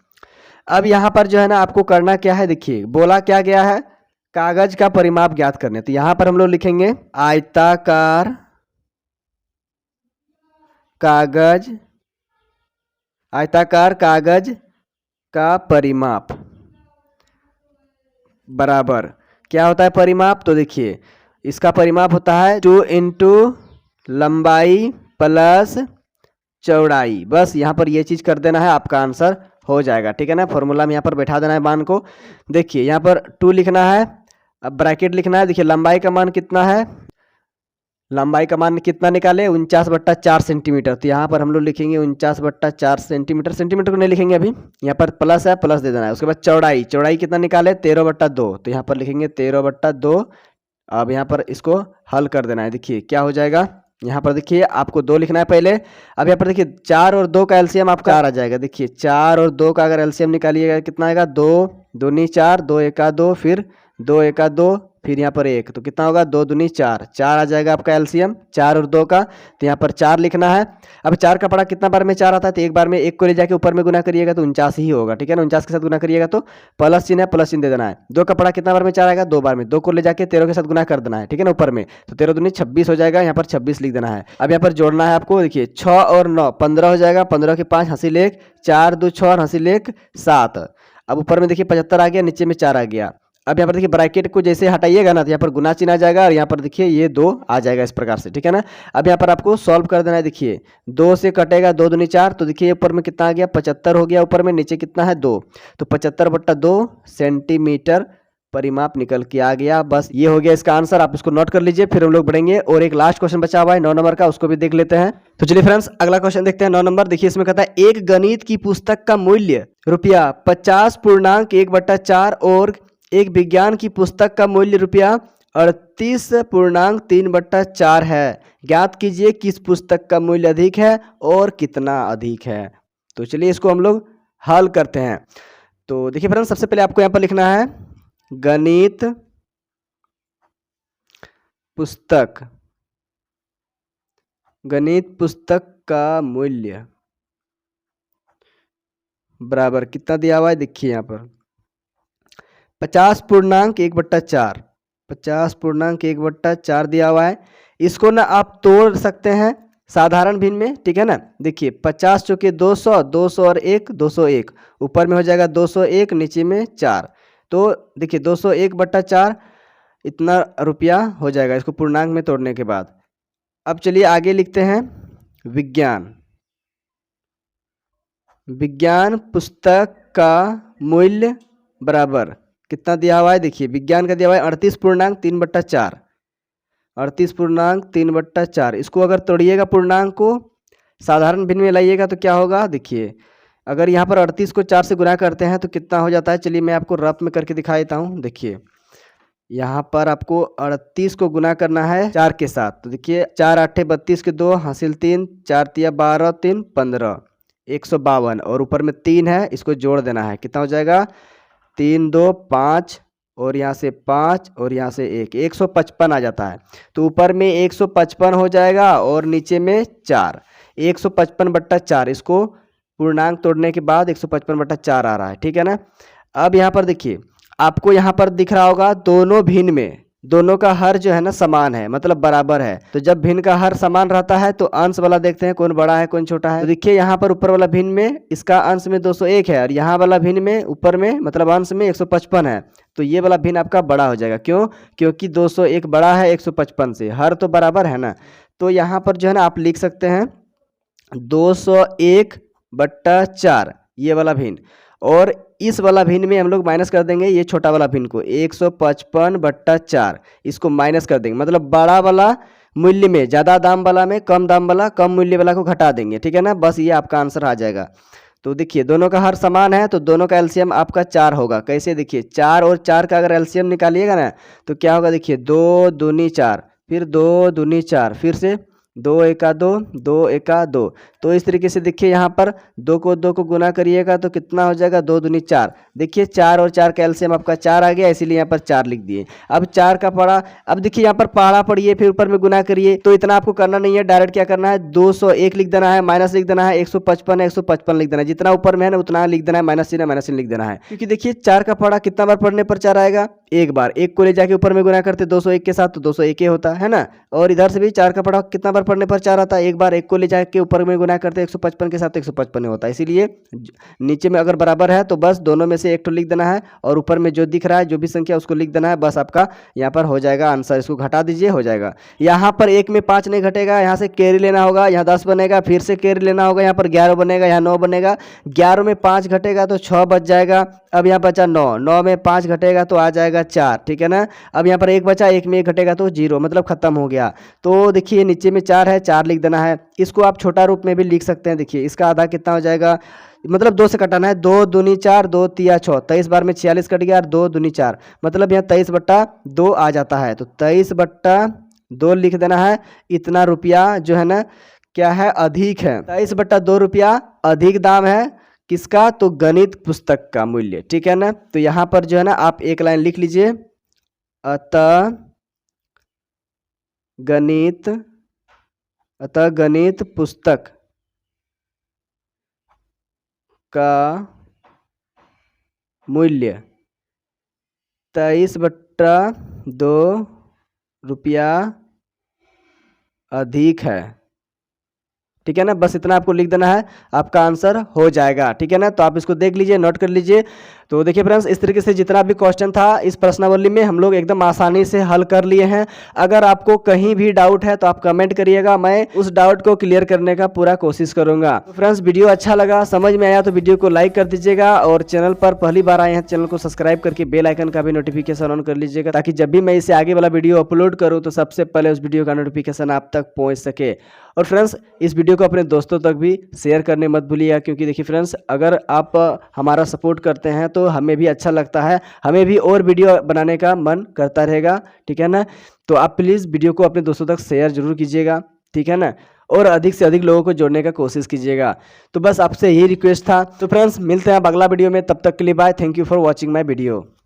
अब यहाँ पर जो है ना आपको करना क्या है, देखिए बोला क्या गया है, कागज का परिमाप ज्ञात करने। तो यहाँ पर हम लोग लिखेंगे आयताकार कागज का परिमाप बराबर क्या होता है परिमाप, तो देखिए इसका परिमाप होता है 2 इंटू लंबाई प्लस चौड़ाई। बस यहाँ पर ये चीज़ कर देना है, आपका आंसर हो जाएगा, ठीक है ना। फॉर्मूला में यहाँ पर बैठा देना है मान को। देखिए यहाँ पर 2 लिखना है, अब ब्रैकेट लिखना है। देखिए लंबाई का मान कितना है, लंबाई का मान कितना निकाले 49/4 सेंटीमीटर। तो यहाँ पर हम लोग लिखेंगे 49/4 सेंटीमीटर, सेंटीमीटर को नहीं लिखेंगे अभी, यहाँ पर प्लस है, प्लस दे देना है। उसके बाद चौड़ाई, चौड़ाई कितना निकाले 13/2, तो यहाँ पर लिखेंगे 13/2। अब यहाँ पर इसको हल कर देना है। देखिए क्या हो जाएगा, यहाँ पर देखिए आपको 2 लिखना है पहले। अब यहाँ पर देखिए 4 और 2 का एलसीएम आपका 4 आ जाएगा। देखिए 4 और 2 का अगर एलसीएम निकालिएगा कितना आएगा, 2 दूनी 4, 2 एका 2, फिर 2 एका 2, फिर यहाँ पर 1, तो कितना होगा 2 दूनी 4, 4 आ जाएगा आपका एलसीएम 4 और 2 का। तो यहाँ पर 4 लिखना है। अब 4 का पड़ा कितना बार में 4 आता है, तो एक बार में 1 को ले जाके ऊपर में गुना करिएगा तो 49 ही होगा, ठीक है ना। 49 के साथ गुना करिएगा तो प्लस चिन्ह है, प्लस चिन्ह दे देना है। 2 का पड़ा कितना बार में 4 आएगा, 2 बार में, 2 को ले जाके 13 के साथ गुना कर देना है, ठीक है ना, ऊपर में। तो 13 दूनी 26 हो जाएगा, यहाँ पर 26 लिख देना है। अब यहाँ पर जोड़ना है आपको। देखिए 6 और 9 15 हो जाएगा, 15 के 5 हासिल 1, 4 2 6 और हासिल 1 7। अब ऊपर में देखिए 75 आ गया, नीचे में 4 आ गया। अब यहाँ पर देखिए ब्रैकेट को जैसे हटाइएगा ना तो यहाँ पर गुना चिन्ह आ जाएगा और यहाँ पर देखिए ये 2 आ जाएगा इस प्रकार से, ठीक है ना। अब यहाँ पर आपको सॉल्व कर देना है। देखिए 2 से कटेगा 2 दूनी 4, तो देखिए ऊपर में कितना आ गया 75 हो गया, ऊपर में नीचे कितना है 2, तो 75/2 सेंटीमीटर परिमाप निकल के आ गया। बस ये हो गया इसका आंसर, आप इसको नोट कर लीजिए। फिर हम लोग बढ़ेंगे और एक लास्ट क्वेश्चन बचा हुआ है 9 नंबर का, उसको भी देख लेते हैं। तो चलिए फ्रेंड्स अगला क्वेश्चन देखते हैं 9 नंबर। देखिए इसमें कहता है एक गणित की पुस्तक का मूल्य रुपया 50.1/4 और एक विज्ञान की पुस्तक का मूल्य रुपया 38.3/4 है। ज्ञात कीजिए किस पुस्तक का मूल्य अधिक है और कितना अधिक है। तो चलिए इसको हम लोग हल करते हैं। तो देखिए फ्रेंड्स सबसे पहले आपको यहाँ पर लिखना है गणित पुस्तक का मूल्य बराबर कितना दिया हुआ है। देखिए यहाँ पर 50.1/4, 50.1/4 दिया हुआ है। इसको ना आप तोड़ सकते हैं साधारण भिन्न में, ठीक है ना। देखिए 50 चौके 200, 200 और 1 201, ऊपर में हो जाएगा 201, नीचे में 4, तो देखिए 201/4 इतना रुपया हो जाएगा इसको पूर्णांक में तोड़ने के बाद। अब चलिए आगे लिखते हैं विज्ञान पुस्तक का मूल्य बराबर कितना दिया हुआ है। देखिए विज्ञान का दिया हुआ है 38.3/4, 38.3/4। इसको अगर तोड़िएगा पूर्णांक को साधारण भिन्न में लाइएगा तो क्या होगा। देखिए अगर यहाँ पर 38 को 4 से गुना करते हैं तो कितना हो जाता है, चलिए मैं आपको रफ में करके दिखा देता हूँ। देखिए यहाँ पर आपको 38 को गुना करना है 4 के साथ, तो देखिए 4 8 32 के 2 हासिल 3, 4 तिया 12 3 15, 152 और ऊपर में 3 है, इसको जोड़ देना है। कितना हो जाएगा 3 2 5 और यहाँ से 5 और यहाँ से 1, 155 आ जाता है। तो ऊपर में 155 हो जाएगा और नीचे में 4, 155/4। इसको पूर्णांक तोड़ने के बाद 155/4 आ रहा है, ठीक है ना। अब यहाँ पर देखिए आपको यहाँ पर दिख रहा होगा दोनों भिन्न में दोनों का हर जो है ना समान है, मतलब बराबर है। तो जब भिन्न का हर समान रहता है तो अंश वाला देखते हैं कौन बड़ा है कौन छोटा है। तो देखिए यहाँ पर ऊपर वाला भिन्न में इसका अंश में 201 है और यहाँ वाला भिन्न में ऊपर में मतलब अंश में 155 है। तो ये वाला भिन्न आपका बड़ा हो जाएगा, क्यों, क्योंकि 201 बड़ा है 155 से, हर तो बराबर है ना। तो यहाँ पर जो है ना आप लिख सकते हैं 201/4 ये वाला भिन्न, और इस वाला भिन्न में हम लोग माइनस कर देंगे ये छोटा वाला भिन्न को 155/4 इसको माइनस कर देंगे, मतलब बड़ा वाला मूल्य में ज़्यादा दाम वाला में कम दाम वाला कम मूल्य वाला को घटा देंगे, ठीक है ना। बस ये आपका आंसर आ जाएगा। तो देखिए दोनों का हर समान है तो दोनों का एलसीएम आपका 4 होगा। कैसे, देखिए 4 और 4 का अगर एलसीएम निकालिएगा ना तो क्या होगा, देखिए 2 दूनी 4, फिर 2 दूनी 4, फिर से 2 एका 2, 2 एका 2। तो इस तरीके से देखिए यहाँ पर 2 को गुना करिएगा तो कितना हो जाएगा, 2 दूनी 4। देखिए 4 और 4 का एलसीएम आपका 4 आ गया, इसीलिए यहाँ पर 4 लिख दिए। अब 4 का पढ़ा, अब देखिए यहाँ पर पहाड़ा पढ़िए फिर ऊपर में गुना करिए। तो इतना आपको करना नहीं है, डायरेक्ट क्या करना है 201 लिख देना है, माइनस लिख देना है 155 है 155 लिख देना है, जितना ऊपर में है ना उतना लिख देना है, माइनस चिन्ह माइनस चिन्ह लिख देना है। क्योंकि देखिए 4 का पढ़ा कितना बार पढ़ने पर 4 आएगा, एक बार। एक को ले जाके ऊपर में गुना करते 201 के साथ तो 201 होता है ना। और इधर से भी 4 का पढ़ा कितना बार पढ़ने पर 4 आता है, एक बार। एक को ले जाके ऊपर में गुना करते 155 के साथ 155 होता है, इसीलिए नीचे में अगर बराबर है तो बस दोनों में से एक तो लिख देना है और ऊपर में जो दिख रहा है जो भी संख्या उसको लिख देना है, बस आपका यहाँ पर हो जाएगा आंसर। इसको घटा दीजिए, हो जाएगा। यहाँ पर 1 में 5 नहीं घटेगा, यहाँ से कैरी लेना होगा, यहाँ 10 बनेगा, फिर से कैरी लेना होगा, यहाँ पर 11 बनेगा, यहाँ 9 बनेगा। 11 में 5 घटेगा तो 6 बच जाएगा। अब यहाँ बचा 9, 9 में 5 घटेगा तो आ जाएगा 4, ठीक है ना। अब यहाँ पर 1 बचा, 1 में 1 घटेगा तो 0, मतलब खत्म हो गया। तो देखिए नीचे में 4 है, 4 लिख देना है। इसको आप छोटा रूप में भी लिख सकते हैं। देखिए इसका आधा कितना हो जाएगा, मतलब 2 से कटाना है, 2 दूनी 4, 2 तिया 6, 23 बार में 46 कट गया और 2 दूनी 4, मतलब यहाँ 23/2 आ जाता है। तो 23/2 लिख देना है। इतना रुपया जो है ना क्या है, अधिक है। 23/2 रुपया अधिक दाम है किसका, तो गणित पुस्तक का मूल्य, ठीक है ना। तो यहाँ पर जो है ना आप एक लाइन लिख लीजिए, अतः गणित पुस्तक का मूल्य 23/2 रुपया अधिक है, ठीक है ना। बस इतना आपको लिख देना है, आपका आंसर हो जाएगा, ठीक है ना। तो आप इसको देख लीजिए, नोट कर लीजिए। तो देखिए फ्रेंड्स, इस तरीके से जितना भी क्वेश्चन था इस प्रश्नावली में हम लोग एकदम आसानी से हल कर लिए हैं। अगर आपको कहीं भी डाउट है तो आप कमेंट करिएगा, मैं उस डाउट को क्लियर करने का पूरा कोशिश करूंगा। तो फ्रेंड्स, वीडियो अच्छा लगा, समझ में आया तो वीडियो को लाइक कर दीजिएगा और चैनल पर पहली बार आए हैं चैनल को सब्सक्राइब करके बेल आइकन का भी नोटिफिकेशन ऑन कर लीजिएगा, ताकि जब भी मैं इसे आगे वाला वीडियो अपलोड करूँ तो सबसे पहले उस वीडियो का नोटिफिकेशन आप तक पहुँच सके। और फ्रेंड्स, इस वीडियो को अपने दोस्तों तक भी शेयर करने मत भूलिएगा, क्योंकि देखिए फ्रेंड्स, अगर आप हमारा सपोर्ट करते हैं तो हमें भी अच्छा लगता है, हमें भी और वीडियो बनाने का मन करता रहेगा, ठीक है ना। तो आप प्लीज़ वीडियो को अपने दोस्तों तक शेयर जरूर कीजिएगा, ठीक है ना, और अधिक से अधिक लोगों को जोड़ने का कोशिश कीजिएगा। तो बस आपसे यही रिक्वेस्ट था। तो फ्रेंड्स, मिलते हैं अब अगला वीडियो में, तब तक के लिए bye. Thank you for watching my video.